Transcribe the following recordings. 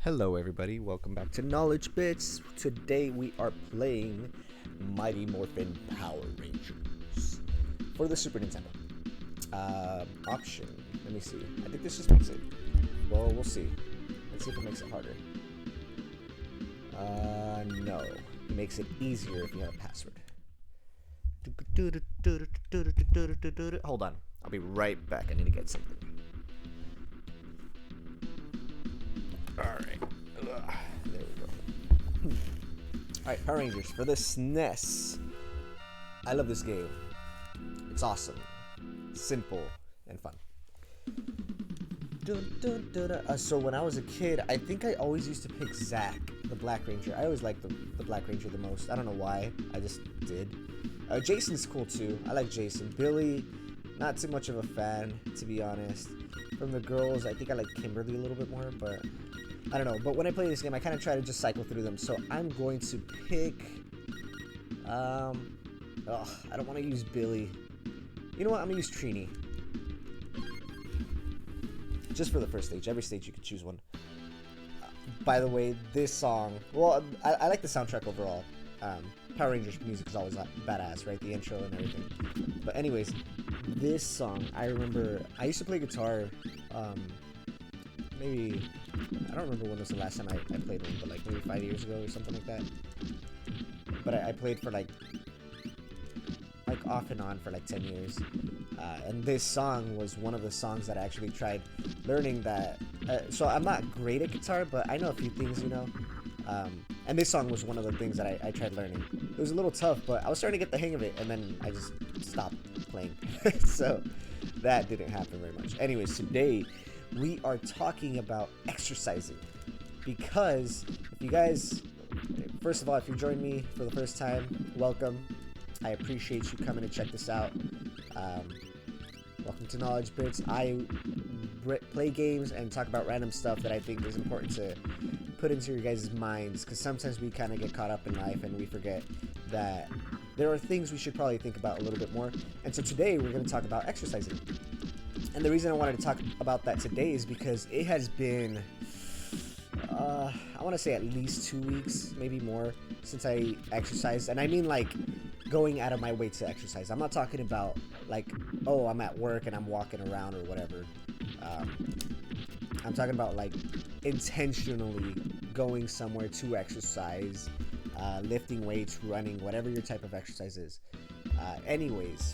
Hello everybody, welcome back to Knowledge Bits. Today we are playing Mighty Morphin Power Rangers for the Super Nintendo. Option, let me see. I think this just makes it, well, we'll see. Let's see if it makes it harder. No. It makes it easier if you have a password. Hold on, I'll be right back. I need to get something. Alright. There we go. Alright, Power Rangers for the SNES. I love this game. It's awesome. Simple and fun. So when I was a kid, I think I always used to pick Zack, the Black Ranger. I always liked the Black Ranger the most. I don't know why. I just did. Jason's cool too. I like Jason. Billy, not too much of a fan, to be honest. From the girls, I think I like Kimberly a little bit more, but I don't know. But when I play this game, I kind of try to just cycle through them. So I'm going to pick... I don't want to use Billy. You know what? I'm going to use Trini. Just for the first stage. Every stage you can choose one. By the way, this song... Well, I like the soundtrack overall. Power Rangers music is always badass, right? The intro and everything. But anyways, this song, I remember... I used to play guitar... maybe... I don't remember when was the last time I played one, but like maybe 5 years ago or something like that. But I played for like off and on for like 10 years. And this song was one of the songs that I actually tried learning that... so I'm not great at guitar, but I know a few things, you know. And this song was one of the things that I tried learning. It was a little tough, but I was starting to get the hang of it, and then I just stopped playing. So that didn't happen very much. Anyways, today we are talking about exercising, because if you guys, first of all, if you're joining me for the first time, welcome. I appreciate you coming to check this out. Welcome to Knowledge Bits. I play games and talk about random stuff that I think is important to put into your guys' minds, because sometimes we kind of get caught up in life and we forget that there are things we should probably think about a little bit more. And so today we're going to talk about exercising. And the reason I wanted to talk about that today is because it has been, I want to say at least 2 weeks, maybe more, since I exercised. And I mean like going out of my way to exercise. I'm not talking about like, oh, I'm at work and I'm walking around or whatever. I'm talking about like intentionally going somewhere to exercise, lifting weights, running, whatever your type of exercise is. Anyways.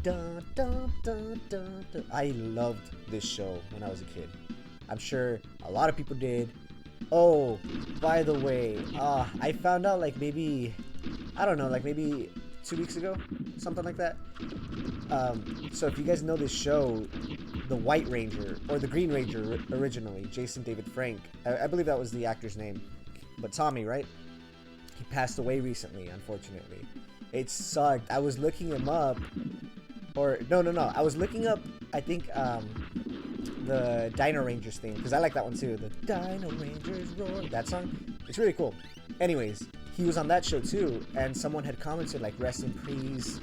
Dun, dun, dun, dun, dun. I loved this show when I was a kid. I'm sure a lot of people did. Oh, by the way, I found out like maybe, I don't know, like maybe 2 weeks ago, something like that. So if you guys know this show, the White Ranger, or the Green Ranger originally, Jason David Frank, I believe that was the actor's name, but Tommy, right? He passed away recently, unfortunately. It sucked. I was looking him up. Or, no. I was looking up, I think, the Dino Rangers theme, because I like that one too. The Dino Rangers roar. That song. It's really cool. Anyways, he was on that show too, and someone had commented, like, rest in peace,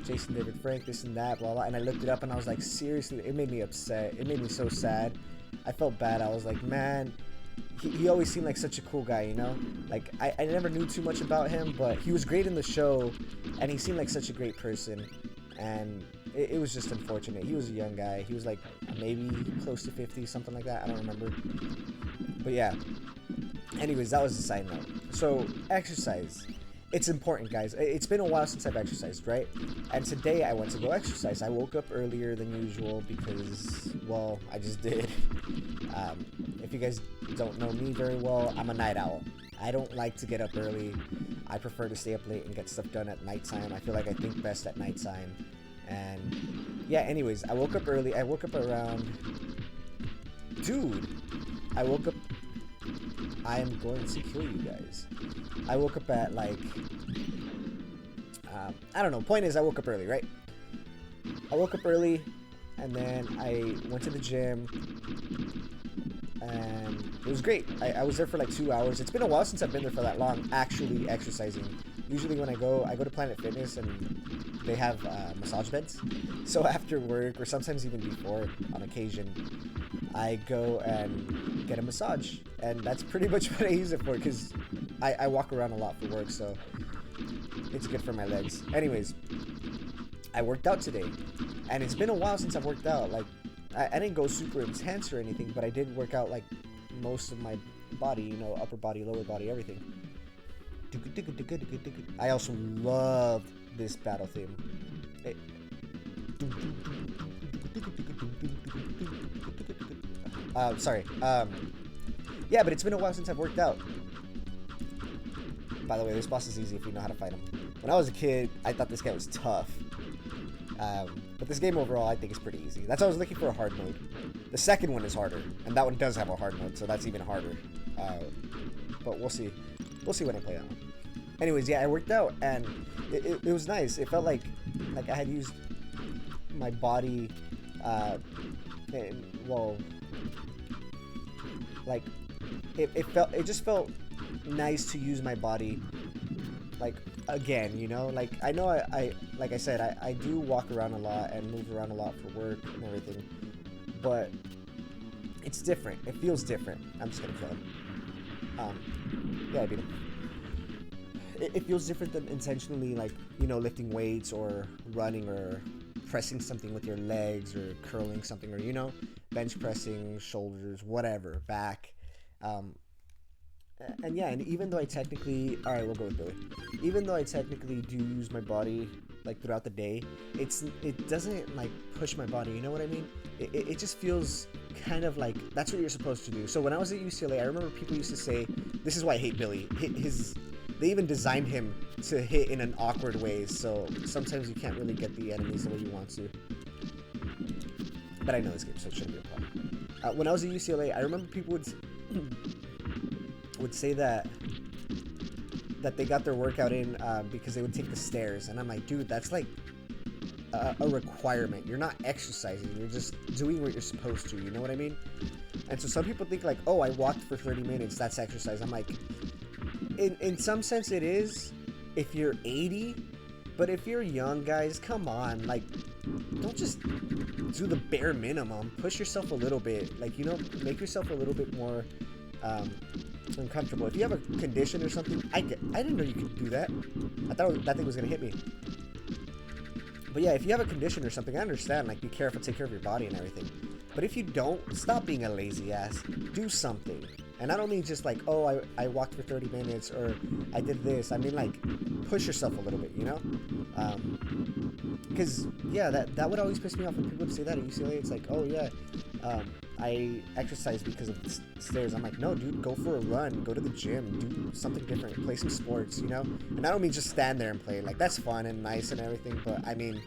Jason David Frank, this and that, blah, blah. And I looked it up, and I was like, seriously, it made me upset. It made me so sad. I felt bad. I was like, man, he always seemed like such a cool guy, you know? Like, I never knew too much about him, but he was great in the show, and he seemed like such a great person. And it was just unfortunate. He was a young guy. He was like maybe close to 50, something like that. I don't remember. But yeah. Anyways, that was a side note. So exercise. It's important, guys. It's been a while since I've exercised, right? And today I went to go exercise. I woke up earlier than usual because, well, I just did. If you guys don't know me very well, I'm a night owl. I don't like to get up early. I prefer to stay up late and get stuff done at nighttime. I feel like I think best at nighttime. And yeah, anyways, I woke up early. I woke up around... Dude! I woke up... I am going to kill you guys. I woke up at like... I don't know. Point is, I woke up early, right? I woke up early, and then I went to the gym, and it was great. I was there for like 2 hours. It's been a while since I've been there for that long, actually exercising. Usually when I go to Planet Fitness, and they have massage beds. So after work, or sometimes even before, on occasion, I go and get a massage, and that's pretty much what I use it for, because I walk around a lot for work, so it's good for my legs. Anyways, I worked out today, and it's been a while since I've worked out. Like, I didn't go super intense or anything, but I did work out like most of my body, you know, upper body, lower body, everything. I also loved this battle theme. Sorry. Yeah, but it's been a while since I've worked out. By the way, this boss is easy if you know how to fight him. When I was a kid, I thought this guy was tough. But this game overall, I think is pretty easy. That's why I was looking for a hard mode. The second one is harder, and that one does have a hard mode, so that's even harder. But we'll see. We'll see when I play that one. Anyways, yeah, I worked out, and it was nice. It felt like I had used my body, well, like it just felt nice to use my body, like, again, you know. Like, I know I like I said, I do walk around a lot and move around a lot for work and everything, but it's different. It feels different. I'm just gonna kill him. Yeah, I beat him. It feels different than intentionally, like, you know, lifting weights or running or pressing something with your legs or curling something, or, you know, bench pressing, shoulders, whatever, back. And yeah, and even though I technically, all right, we'll go with Billy. Even though I technically do use my body like throughout the day, it doesn't like push my body. You know what I mean? It just feels kind of like that's what you're supposed to do. So when I was at UCLA, I remember people used to say, "This is why I hate Billy." They even designed him to hit in an awkward way, so sometimes you can't really get the enemies the way you want to. But I know this game, so it shouldn't be a problem. When I was at UCLA, I remember people would say that they got their workout in because they would take the stairs, and I'm like, dude, that's like a requirement. You're not exercising, you're just doing what you're supposed to, you know what I mean? And so some people think like, oh, I walked for 30 minutes, that's exercise. I'm like, in some sense it is if you're 80, but if you're young, guys, come on, like, don't just do the bare minimum. Push yourself a little bit, like, you know, make yourself a little bit more uncomfortable. If you have a condition or something, I didn't know you could do that. I thought that thing was gonna hit me. But yeah, if you have a condition or something, I understand, like, be careful, take care of your body and everything. But if you don't, stop being a lazy ass. Do something. And I don't mean just like, oh, I walked for 30 minutes or I did this. I mean, like, push yourself a little bit, you know? Because, yeah, that would always piss me off when people would say that at UCLA. It's like, oh, yeah, I exercise because of the stairs. I'm like, no, dude, go for a run. Go to the gym. Do something different. Play some sports, you know? And I don't mean just stand there and play. Like, that's fun and nice and everything. But, I mean,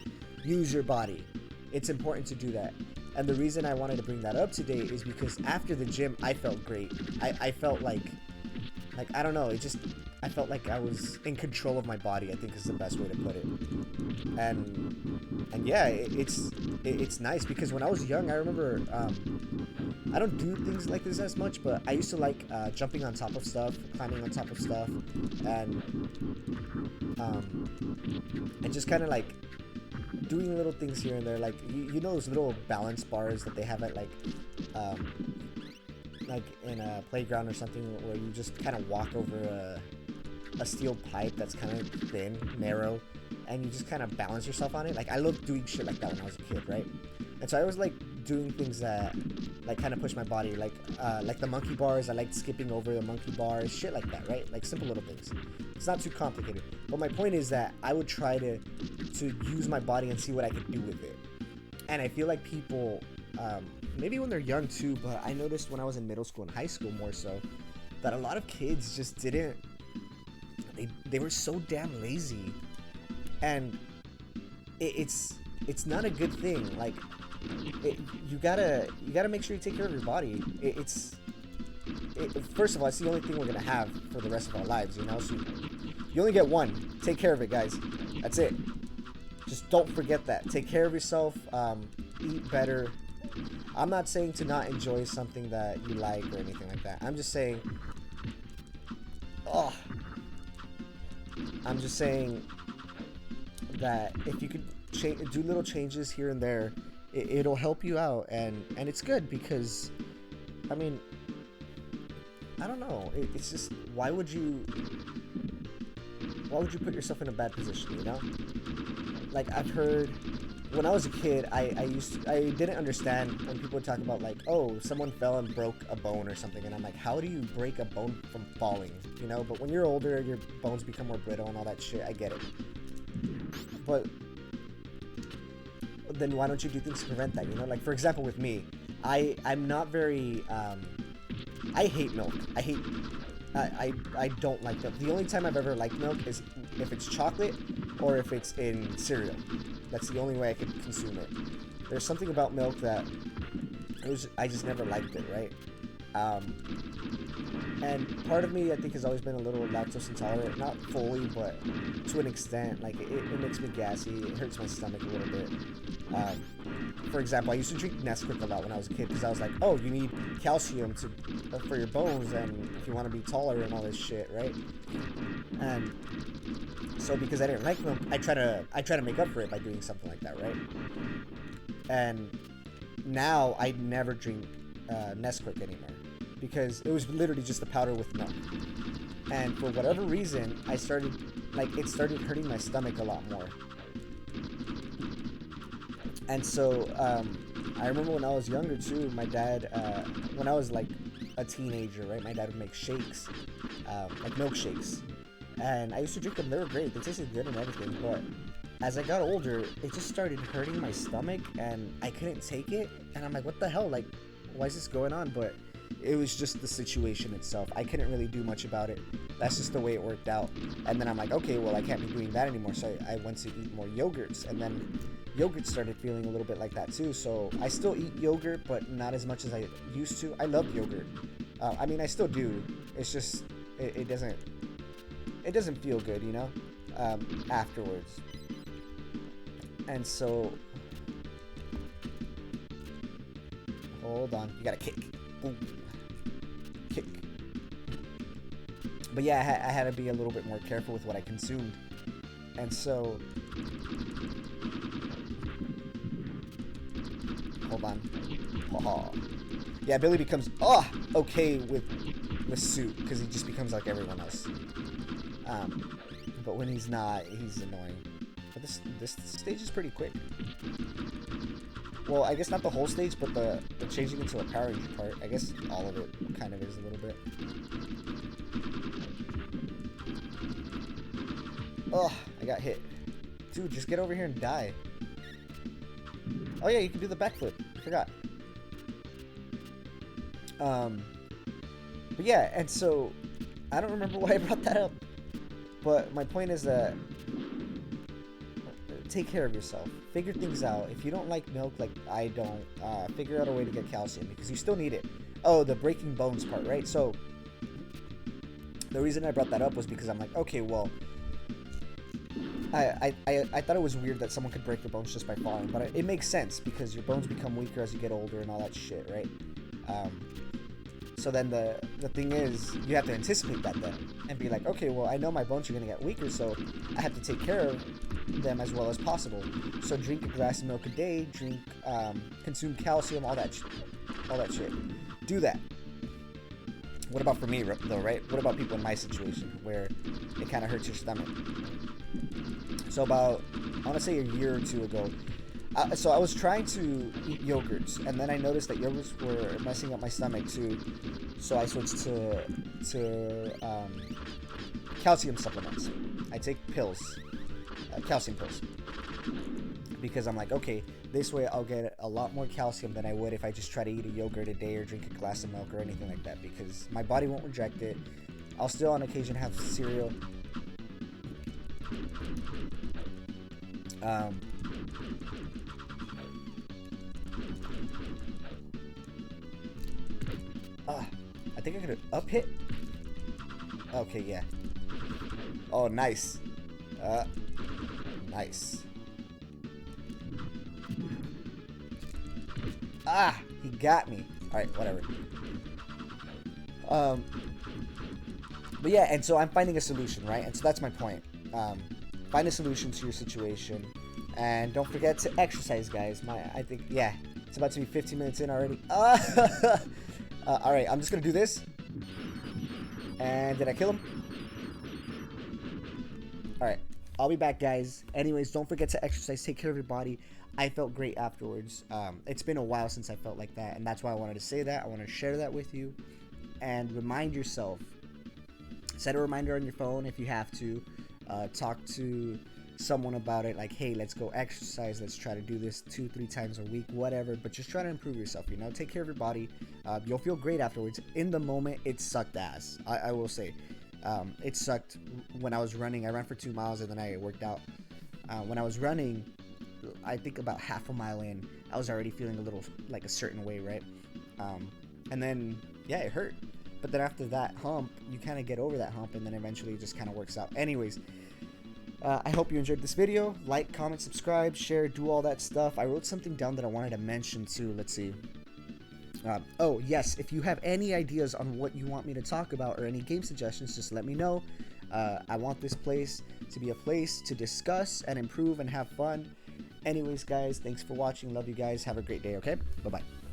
use your body. It's important to do that. And the reason I wanted to bring that up today is because after the gym, I felt great. I felt like, I don't know, I felt like I was in control of my body, I think is the best way to put it. And yeah, it's nice because when I was young, I remember, I don't do things like this as much, but I used to like jumping on top of stuff, climbing on top of stuff, and just kind of like doing little things here and there, like you know those little balance bars that they have at like in a playground or something, where you just kind of walk over a steel pipe that's kind of thin, narrow, and you just kind of balance yourself on it. Like, I loved doing shit like that when I was a kid, right? And so I was like doing things that like kind of push my body, like the monkey bars. I liked skipping over the monkey bars, shit like that, right? Like simple little things. It's not too complicated. But my point is that I would try to use my body and see what I could do with it. And I feel like people, maybe when they're young too, but I noticed when I was in middle school and high school more so, that a lot of kids just didn't, they were so damn lazy. And it's not a good thing. Like, you gotta make sure you take care of your body. First of all, it's the only thing we're gonna have for the rest of our lives, you know. So you only get one. Take care of it, guys. That's it. Just don't forget that. Take care of yourself. Eat better. I'm not saying to not enjoy something that you like or anything like that. I'm just saying. I'm just saying that if you could do little changes here and there it'll help you out, and it's good because, I mean, I don't know. It's just why would you put yourself in a bad position? You know, like I've heard when I was a kid, I didn't understand when people would talk about like, oh, someone fell and broke a bone or something, and I'm like, how do you break a bone from falling? You know, but when you're older, your bones become more brittle and all that shit. I get it, but then why don't you do things to prevent that? You know, like for example, with me, I'm not very I hate milk. I don't like milk. The only time I've ever liked milk is if it's chocolate or if it's in cereal. That's the only way I can consume it. There's something about milk that I just never liked it, right? And part of me, I think, has always been a little lactose intolerant. Not fully, but to an extent. Like, it makes me gassy. It hurts my stomach a little bit. For example, I used to drink Nesquik a lot when I was a kid because I was like, oh, you need calcium for your bones and if you want to be taller and all this shit, right? And so because I didn't like milk, I try to make up for it by doing something like that, right? And now I never drink Nesquik anymore because it was literally just the powder with milk. And for whatever reason, it started hurting my stomach a lot more. And so I remember when I was younger too, my dad, when I was like a teenager, right, my dad would make shakes, like milkshakes. And I used to drink them. They were great. They tasted good and everything. But as I got older, it just started hurting my stomach and I couldn't take it. And I'm like, what the hell? Like, why is this going on? But it was just the situation itself. I couldn't really do much about it. That's just the way it worked out. And then I'm like, okay, well, I can't be doing that anymore. So I went to eat more yogurts. And then yogurt started feeling a little bit like that too. So I still eat yogurt, but not as much as I used to. I love yogurt. I mean, I still do. It's just, it doesn't feel good, you know, afterwards. And so, hold on, you gotta kick. Ooh. Kick. But yeah, I had to be a little bit more careful with what I consumed. And so, hold on. Oh. Yeah, Billy becomes okay with soup because he just becomes like everyone else. But when he's not, he's annoying. But this stage is pretty quick. Well, I guess not the whole stage, but the changing into a Power Ranger part. I guess all of it kind of is a little bit. Oh, I got hit. Dude, just get over here and die. Oh yeah, you can do the backflip. I forgot. But yeah, and so I don't remember why I brought that up. But my point is that take care of yourself. Figure things out. If you don't like milk, like I don't, figure out a way to get calcium because you still need it. Oh, the breaking bones part, right? So the reason I brought that up was because I'm like, okay, well, I thought it was weird that someone could break their bones just by falling, but it makes sense because your bones become weaker as you get older and all that shit, right? So then the thing is, you have to anticipate that then and be like, okay, well, I know my bones are going to get weaker, so I have to take care of them as well as possible. So drink a glass of milk a day, consume calcium, all that shit. Do that. What about for me, though, right? What about people in my situation where it kind of hurts your stomach? So about, I want to say a year or two ago, so I was trying to eat yogurts, and then I noticed that yogurts were messing up my stomach too. So I switched to calcium supplements. I take pills, calcium pills, because I'm like, okay, this way I'll get a lot more calcium than I would if I just try to eat a yogurt a day or drink a glass of milk or anything like that, because my body won't reject it. I'll still on occasion have cereal. I think I could have up hit. Okay, yeah. Oh, nice. Nice. He got me. Alright, whatever. But yeah, and so I'm finding a solution, right? And so that's my point. Find a solution to your situation And don't forget to exercise, guys. I think, yeah, it's about to be 15 minutes in already. All right, I'm just gonna do this. And did I kill him? All right, I'll be back, guys. Anyways, don't forget to exercise. Take care of your body. I felt great afterwards. It's been a while since I felt like that, and that's why I wanted to say that. I want to share that with you, and remind yourself. Set a reminder on your phone if you have to. Talk to someone about it, like, hey, let's go exercise. Let's try to do this 2-3 times a week, whatever. But just try to improve yourself. You know, take care of your body. You'll feel great afterwards. In the moment, it sucked ass. I will say, it sucked when I was running. I ran for 2 miles and then I worked out. When I was running, I think about half a mile in, I was already feeling a little like a certain way, right? And then, yeah, it hurt. But then after that hump, you kind of get over that hump, and then eventually it just kind of works out. Anyways, I hope you enjoyed this video. Like, comment, subscribe, share, do all that stuff. I wrote something down that I wanted to mention too. Let's see. Oh, yes, if you have any ideas on what you want me to talk about or any game suggestions, just let me know. I want this place to be a place to discuss and improve and have fun. Anyways, guys, thanks for watching. Love you guys. Have a great day, okay? Bye-bye.